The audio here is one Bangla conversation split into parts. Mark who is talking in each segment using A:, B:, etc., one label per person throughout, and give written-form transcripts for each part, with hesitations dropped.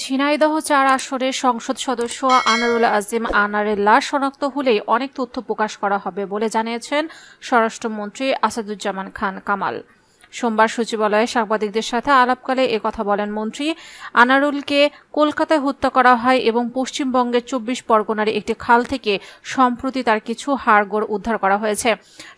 A: ঝিনাইদহ ৪ আসনের সংসদ সদস্য আনারুল আজিম আনারের লাশ শনাক্ত হলেই অনেক তথ্য প্রকাশ করা হবে বলে জানিয়েছেন স্বরাষ্ট্রমন্ত্রী আসাদুজ্জামান খান কামাল। সোমবার সচিবালয়ে সাংবাদিকদের সাথে আলাপকালে একথা বলেন মন্ত্রী। আনারুলকে কলকাতায় হত্যা করা হয় এবং পশ্চিমবঙ্গের ২৪ পরগনার একটি খাল থেকে সম্প্রতি তার কিছু হাড়গোড় উদ্ধার করা হয়েছে।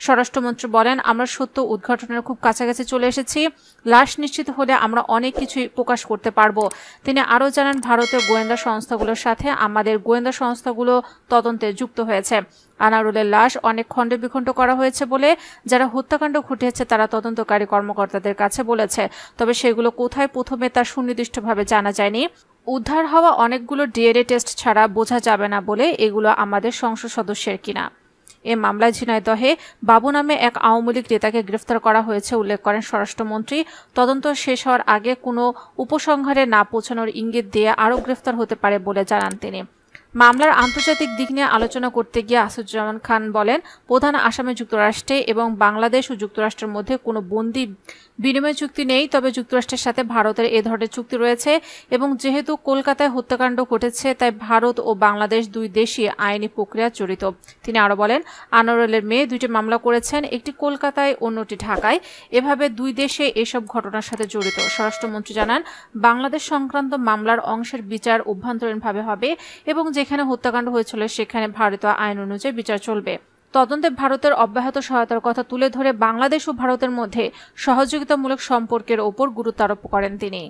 A: স্বরাষ্ট্রমন্ত্রী বলেন, আমরা সত্য উদ্ঘাটনের খুব কাছাকাছি চলে এসেছি। লাশ নিশ্চিত হলে আমরা অনেক কিছুই প্রকাশ করতে পারব। তিনি আরও জানান, ভারতীয় গোয়েন্দা সংস্থাগুলোর সাথে আমাদের গোয়েন্দা সংস্থাগুলো তদন্তে যুক্ত হয়েছে। আনারুলের লাশ অনেক খণ্ডে বিখণ্ড করা হয়েছে বলে যারা হত্যাকাণ্ড ঘটিয়েছে তারা তদন্তকারী কর্মকর্তাদের কাছে বলেছে। তবে সেগুলো কোথায় প্রথমে তা সুনির্দিষ্টভাবে জানা যায়নি। উদ্ধার হওয়া অনেকগুলো ডিএনএ টেস্ট ছাড়া বোঝা যাবে না বলে এগুলো আমাদের সংসদ সদস্যের কিনা। এ মামলায় ঝিনাইদহে বাবু নামে এক আওয়ামী লীগ নেতাকে গ্রেফতার করা হয়েছে উল্লেখ করেন স্বরাষ্ট্রমন্ত্রী। তদন্ত শেষ হওয়ার আগে কোনো উপসংহারে না পৌঁছানোর ইঙ্গিত দিয়ে আরও গ্রেফতার হতে পারে বলে জানান তিনি। মামলার আন্তর্জাতিক দিক নিয়ে আলোচনা করতে গিয়ে আসাদুজ্জামান খান বলেন, প্রধান আসামি যুক্তরাষ্ট্রে এবং বাংলাদেশ ও যুক্তরাষ্ট্রের মধ্যে কোনো বন্দি বিনিময় চুক্তি নেই। তবে যুক্তরাষ্ট্রের সাথে ভারতের এ ধরনের চুক্তি রয়েছে এবং যেহেতু কলকাতায় হত্যাকাণ্ড ঘটেছে তাই ভারত ও বাংলাদেশ দুই দেশই আইনি প্রক্রিয়া জড়িত। তিনি আরও বলেন, আনারুলের মেয়ে দুইটি মামলা করেছেন, একটি কলকাতায় অন্যটি ঢাকায়। এভাবে দুই দেশে এসব ঘটনার সাথে জড়িত। স্বরাষ্ট্রমন্ত্রী জানান, বাংলাদেশ সংক্রান্ত মামলার অংশের বিচার অভ্যন্তরীণভাবে হবে এবং যেখানে হত্যাকাণ্ড হয়েছিল সেখানে ভারতীয় আইন অনুযায়ী বিচার চলবে। তদন্তে ভারতের অব্যাহত সহায়তার কথা তুলে ধরে বাংলাদেশ ও ভারতের মধ্যে সহযোগিতামূলক সম্পর্কের ওপর গুরুত্ব আরোপ করেন তিনি।